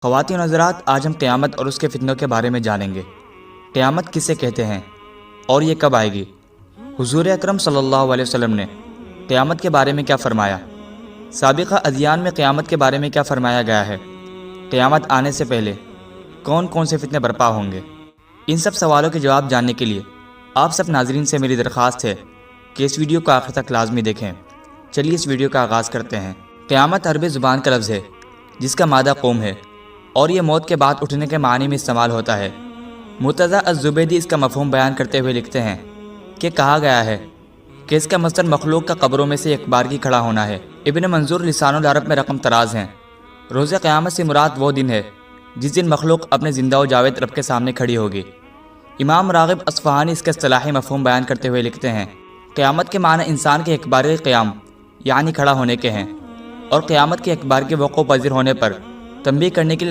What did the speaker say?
خواتین و حضرات، آج ہم قیامت اور اس کے فتنوں کے بارے میں جانیں گے۔ قیامت کسے کہتے ہیں اور یہ کب آئے گی؟ حضور اکرم صلی اللہ علیہ وسلم نے قیامت کے بارے میں کیا فرمایا؟ سابقہ ادیان میں قیامت کے بارے میں کیا فرمایا گیا ہے؟ قیامت آنے سے پہلے کون کون سے فتنے برپا ہوں گے؟ ان سب سوالوں کے جواب جاننے کے لیے آپ سب ناظرین سے میری درخواست ہے کہ اس ویڈیو کو آخر تک لازمی دیکھیں۔ چلیے اس ویڈیو کا آغاز کرتے ہیں۔ قیامت عربی زبان کا لفظ ہے جس کا مادہ قوم ہے اور یہ موت کے بعد اٹھنے کے معنی میں استعمال ہوتا ہے۔ مرتضیٰ الزبیدی اس کا مفہوم بیان کرتے ہوئے لکھتے ہیں کہ کہا گیا ہے کہ اس کا مصدر مخلوق کا قبروں میں سے ایک بارگی کھڑا ہونا ہے۔ ابن منظور لسان العرب میں رقم تراز ہیں۔ روز قیامت سے مراد وہ دن ہے جس دن مخلوق اپنے زندہ و جاوید رب کے سامنے کھڑی ہوگی۔ امام راغب اصفہانی اس کا اصطلاحی مفہوم بیان کرتے ہوئے لکھتے ہیں، قیامت کے معنی انسان کے ایک بارگی قیام یعنی کھڑا ہونے کے ہیں، اور قیامت کے ایک بارگی وقوع پذیر ہونے پر تنبیہ کرنے کے لیے